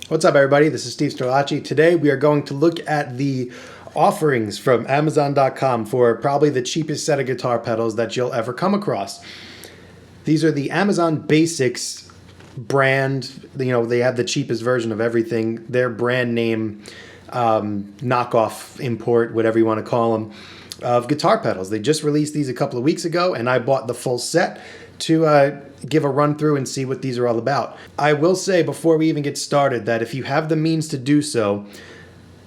What's up, everybody? This is Steve Storlacci. Today we are going to look at the offerings from Amazon.com for probably the cheapest set of guitar pedals that you'll ever come across. These are the Amazon Basics brand. You know, they have the cheapest version of everything. Their brand name, knockoff, import, whatever you want to call them, of guitar pedals. They just released these a couple of weeks ago, and I bought the full set to give a run through and see what these are all about. I will say before we even get started that if you have the means to do so,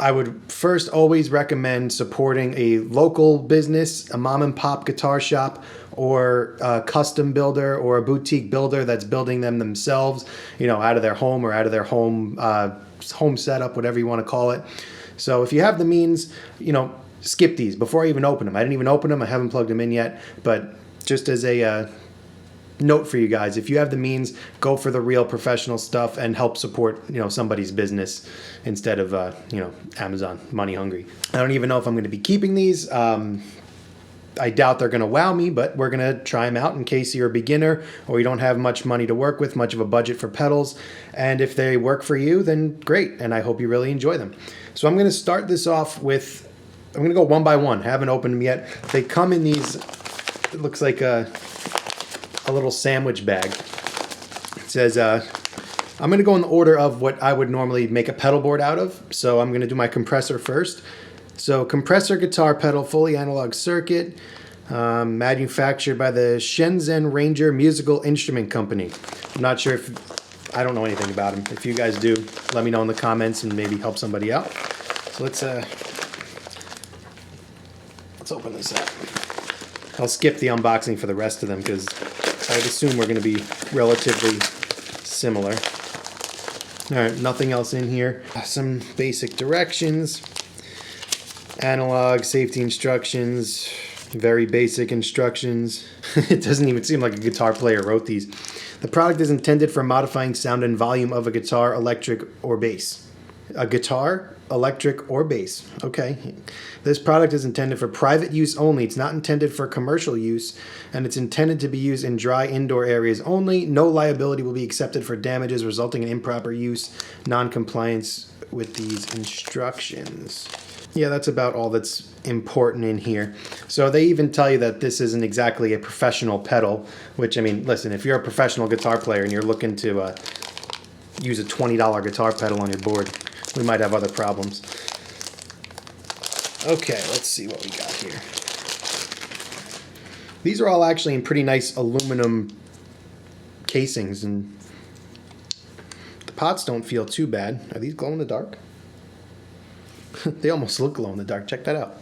I would first always recommend supporting a local business, a mom and pop guitar shop, or a custom builder or a boutique builder that's building them themselves, you know, out of their home or out of their home setup, whatever you want to call it. So if you have the means, you know, skip these before I even open them. I didn't even open them. I haven't plugged them in yet, but just as a note for you guys, if you have the means, go for the real professional stuff and help support, you know, somebody's business instead of you know, Amazon money hungry. I don't even know if I'm going to be keeping these. I doubt they're going to wow me, but we're going to try them out in case you're a beginner or you don't have much money to work with, much of a budget for pedals. And if they work for you, then great, and I hope you really enjoy them. So I'm going to start this off with, I'm going to go one by one. Haven't opened them yet. They come in these, it looks like a little sandwich bag. It says, I'm going to go in the order of what I would normally make a pedal board out of. So I'm going to do my compressor first. So compressor guitar pedal, fully analog circuit, manufactured by the Shenzhen Ranger Musical Instrument Company. I'm not sure if, I don't know anything about them. If you guys do, let me know in the comments and maybe help somebody out. So let's open this up. I'll skip the unboxing for the rest of them because I would assume we're going to be relatively similar. All right, nothing else in here. Some basic directions, analog safety instructions, very basic instructions. It doesn't even seem like a guitar player wrote these. The product is intended for modifying sound and volume of a guitar, electric, or bass. A guitar, electric, or bass. Okay. This product is intended for private use only. It's not intended for commercial use, and it's intended to be used in dry indoor areas only. No liability will be accepted for damages resulting in improper use, non-compliance with these instructions. Yeah, that's about all that's important in here. So they even tell you that this isn't exactly a professional pedal, which, I mean, listen, if you're a professional guitar player and you're looking to use a $20 guitar pedal on your board, we might have other problems. Okay, let's see what we got here. These are all actually in pretty nice aluminum casings, and the pots don't feel too bad. Are these glow in the dark? They almost look glow in the dark. Check that out.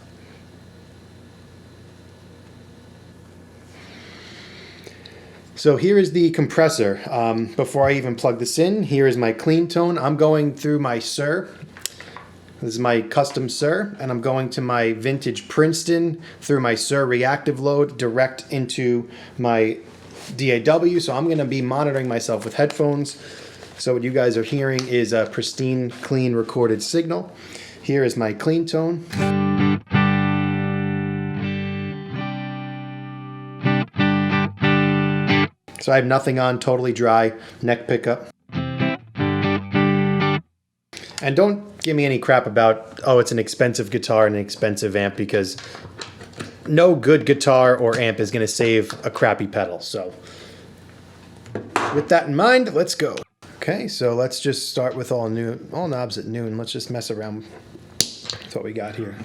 So here is the compressor. Before I even plug this in, here is my clean tone. I'm going through my Sir. This is my custom Sir, and I'm going to my vintage Princeton through my Sir reactive load direct into my DAW. So I'm going to be monitoring myself with headphones. So what you guys are hearing is a pristine, clean recorded signal. Here is my clean tone. So I have nothing on, totally dry, neck pickup. And don't give me any crap about, oh, it's an expensive guitar and an expensive amp, because no good guitar or amp is going to save a crappy pedal. So with that in mind, let's go. Okay, so let's just start with all knobs at noon. Let's just mess around with what we got here.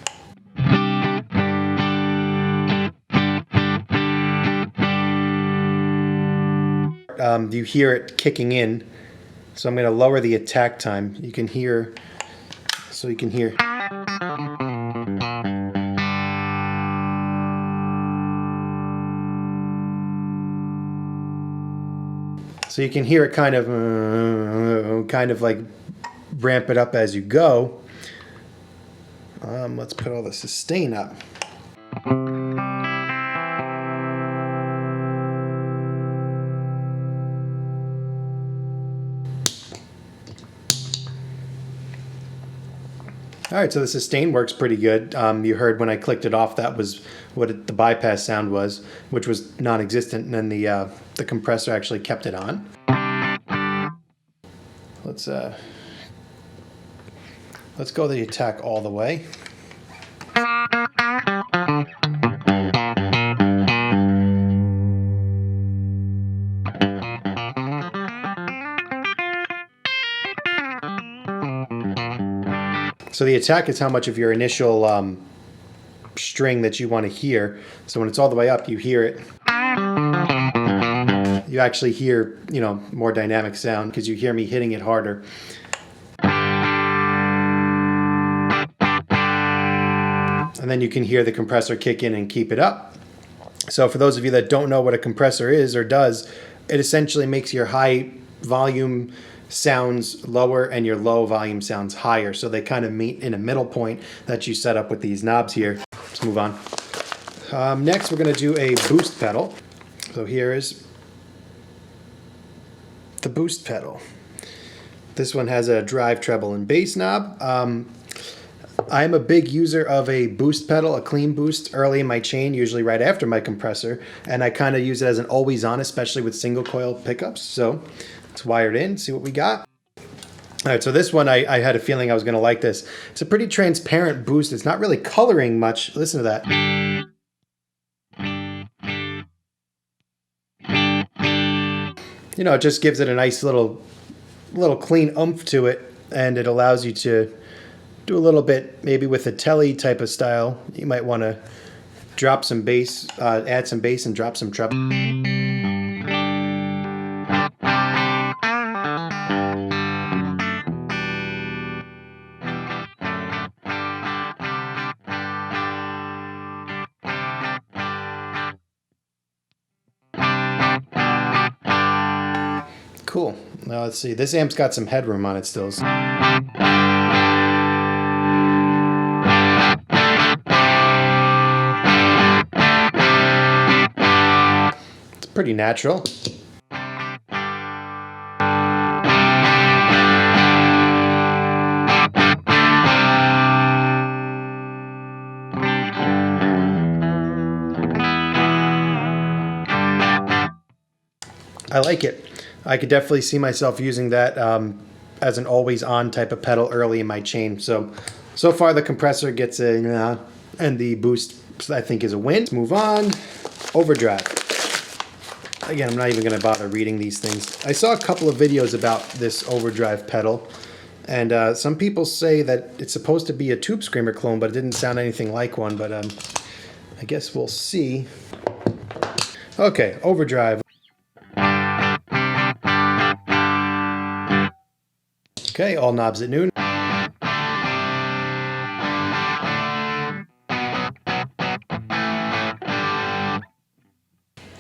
You hear it kicking in, so I'm going to lower the attack time. You can hear, so you can hear. So you can hear it kind of like ramp it up as you go. Let's put all the sustain up. All right, so the sustain works pretty good. You heard when I clicked it off, that was what the bypass sound was, which was non-existent, and then the compressor actually kept it on. let's go the attack all the way. So the attack is how much of your initial string that you want to hear. So when it's all the way up, you hear it. You actually hear, you know, more dynamic sound because you hear me hitting it harder. And then you can hear the compressor kick in and keep it up. So for those of you that don't know what a compressor is or does, it essentially makes your high volume sounds lower and your low volume sounds higher. So they kind of meet in a middle point that you set up with these knobs here. Let's move on. Next, we're going to do a boost pedal. So here is the boost pedal. This one has a drive, treble, and bass knob. I'm a big user of a boost pedal, a clean boost, early in my chain, usually right after my compressor. And I kind of use it as an always on, especially with single coil pickups. So it's wired in, see what we got. All right, so this one, I had a feeling I was gonna like this. It's a pretty transparent boost. It's not really coloring much. Listen to that. You know, it just gives it a nice little clean oomph to it, and it allows you to do a little bit, maybe with a telly type of style. You might want to drop some bass, add some bass and drop some treble. Cool. Now let's see. This amp's got some headroom on it still. It's pretty natural. I like it. I could definitely see myself using that as an always on type of pedal early in my chain. So far the compressor gets a and the boost I think is a win. Let's move on. Overdrive. Again, I'm not even going to bother reading these things. I saw a couple of videos about this overdrive pedal, and some people say that it's supposed to be a Tube Screamer clone, but it didn't sound anything like one, but I guess we'll see. Okay, overdrive. Okay, all knobs at noon.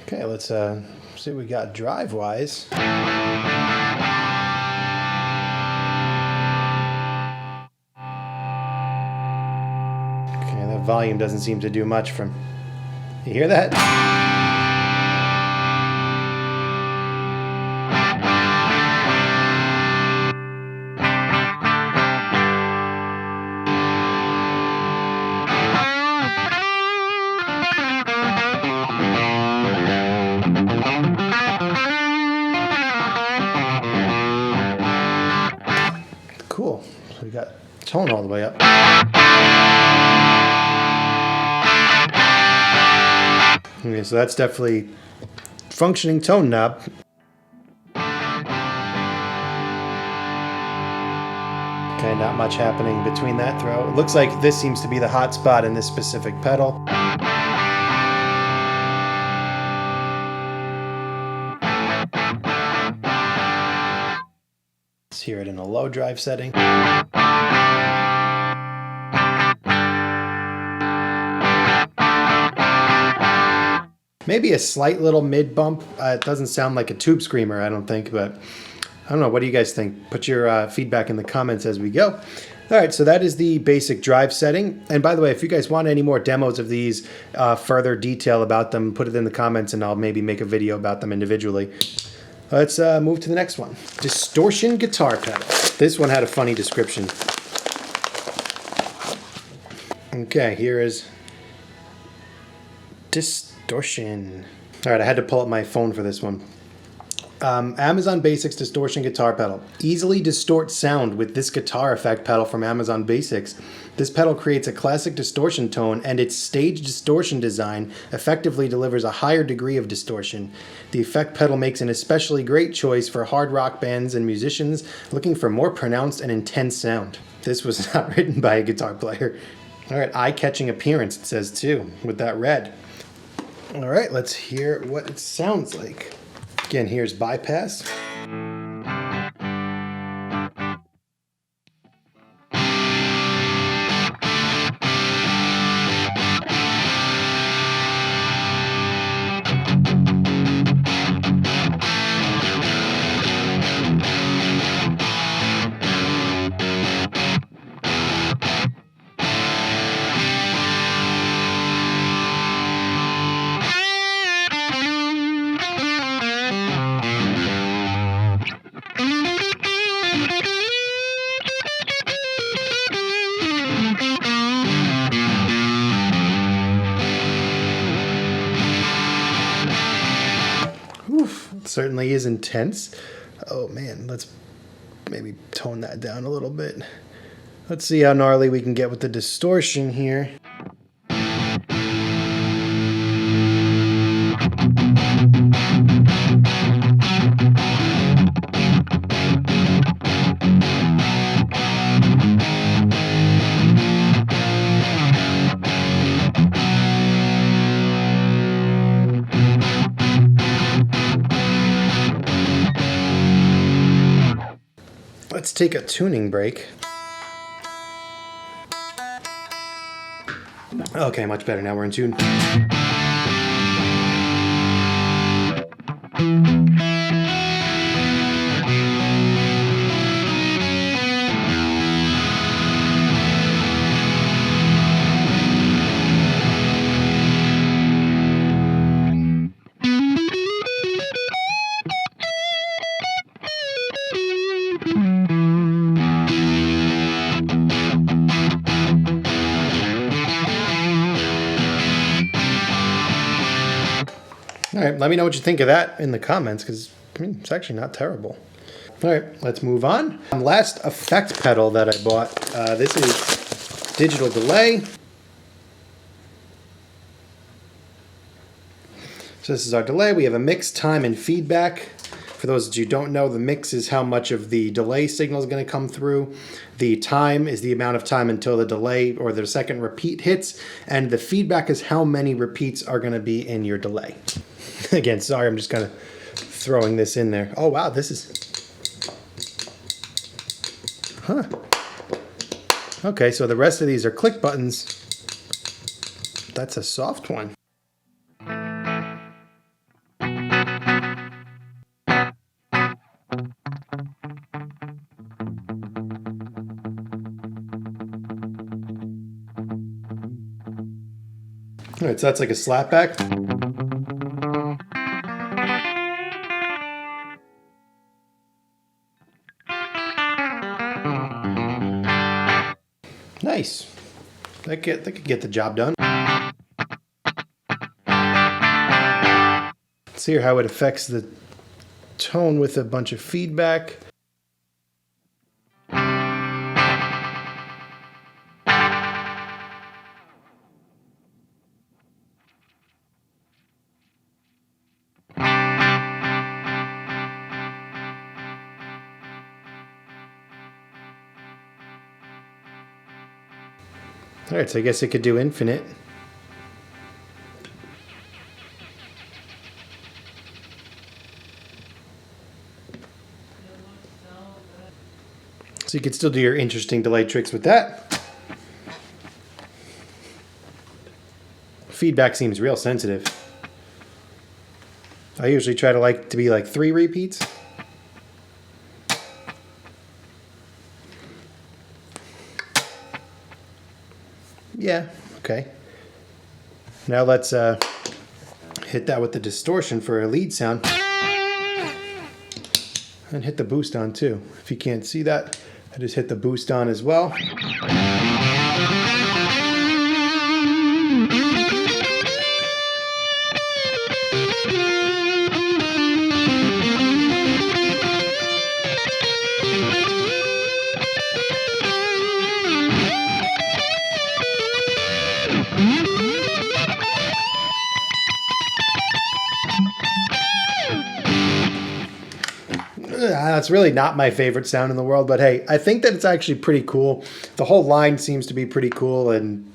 Okay, let's see what we got drive-wise. Okay, that volume doesn't seem to do much from... You hear that? Cool. So we got tone all the way up. Okay, so that's definitely functioning tone knob. Okay, not much happening between that throw. It looks like this seems to be the hot spot in this specific pedal. Let's hear it in a low drive setting. Maybe a slight little mid bump. It doesn't sound like a Tube Screamer, I don't think, but I don't know. What do you guys think? Put your feedback in the comments as we go. All right, so that is the basic drive setting. And by the way, if you guys want any more demos of these, further detail about them, put it in the comments and I'll maybe make a video about them individually. Let's move to the next one. Distortion guitar pedal. This one had a funny description. Okay, here is Distortion. All right, I had to pull up my phone for this one. Amazon Basics Distortion Guitar Pedal. Easily distort sound with this guitar effect pedal from Amazon Basics. This pedal creates a classic distortion tone, and its stage distortion design effectively delivers a higher degree of distortion. The effect pedal makes an especially great choice for hard rock bands and musicians looking for more pronounced and intense sound. This was not written by a guitar player. All right, eye-catching appearance, it says too, with that red. All right, let's hear what it sounds like. Again, here's bypass. It certainly is intense. Oh man, let's maybe tone that down a little bit. Let's see how gnarly we can get with the distortion here. Let's take a tuning break. Okay, much better. Now we're in tune. All right, let me know what you think of that in the comments, because I mean, it's actually not terrible. All right, let's move on. Last effect pedal that I bought, this is digital delay. So this is our delay. We have a mix, time, and feedback. For those that you don't know, the mix is how much of the delay signal is going to come through. The time is the amount of time until the delay or the second repeat hits. And the feedback is how many repeats are going to be in your delay. Again, sorry, I'm just kind of throwing this in there. Oh, wow, this is... Huh. Okay, so the rest of these are click buttons. That's a soft one. All right, so that's like a slapback. Nice. That could get the job done. Let's see how it affects the tone with a bunch of feedback. All right, so I guess it could do infinite. So you could still do your interesting delay tricks with that. Feedback seems real sensitive. I usually try to be like 3 repeats. Yeah, okay. Now let's hit that with the distortion for a lead sound. And hit the boost on too. If you can't see that, I just hit the boost on as well. it's really not my favorite sound in the world, but hey, I think that it's actually pretty cool. The whole line seems to be pretty cool, and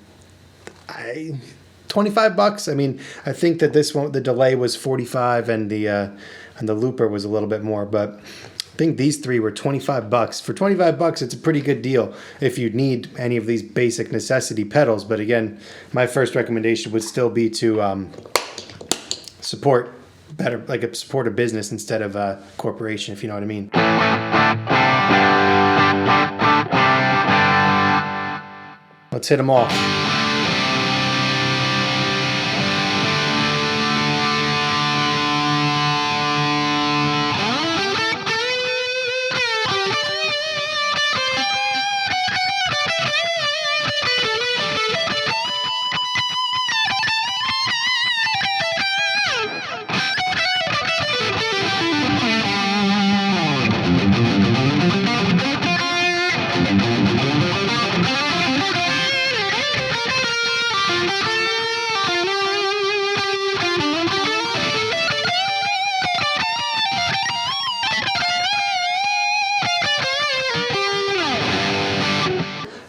25 bucks. I mean, I think that this one, the delay was 45 and the looper was a little bit more, but I think these three were 25 bucks. For 25 bucks, it's a pretty good deal if you need any of these basic necessity pedals. But again, my first recommendation would still be to support a business instead of a corporation, if you know what I mean. Let's hit them all.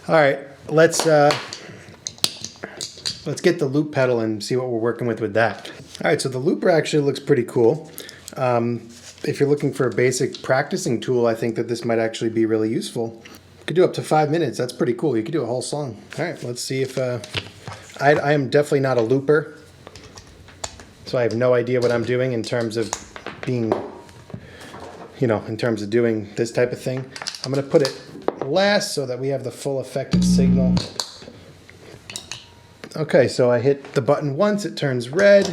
All right, let's get the loop pedal and see what we're working with that. All right, so the looper actually looks pretty cool. If you're looking for a basic practicing tool, I think that this might actually be really useful. You could do up to 5 minutes. That's pretty cool. You could do a whole song. All right, let's see if I am definitely not a looper, so I have no idea what I'm doing in terms of being, in terms of doing this type of thing. I'm gonna put it last so that we have the full effective signal. Okay, so I hit the button once, it turns red.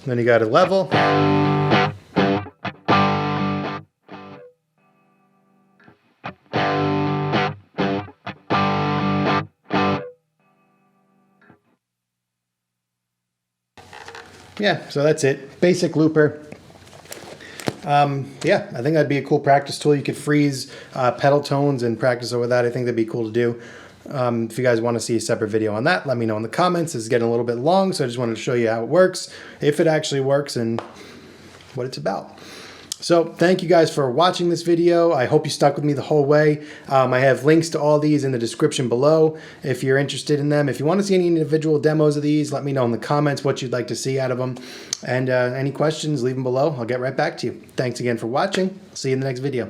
Then you got a level. Yeah, so that's it. Basic looper. Yeah, I think that'd be a cool practice tool. You could freeze pedal tones and practice over that. I think that'd be cool to do. If you guys want to see a separate video on that, let me know in the comments. This is getting a little bit long, so I just wanted to show you how it works, if it actually works, and what it's about. So thank you guys for watching this video. I hope you stuck with me the whole way. I have links to all these in the description below if you're interested in them. If you want to see any individual demos of these, let me know in the comments what you'd like to see out of them. And any questions, leave them below. I'll get right back to you. Thanks again for watching. See you in the next video.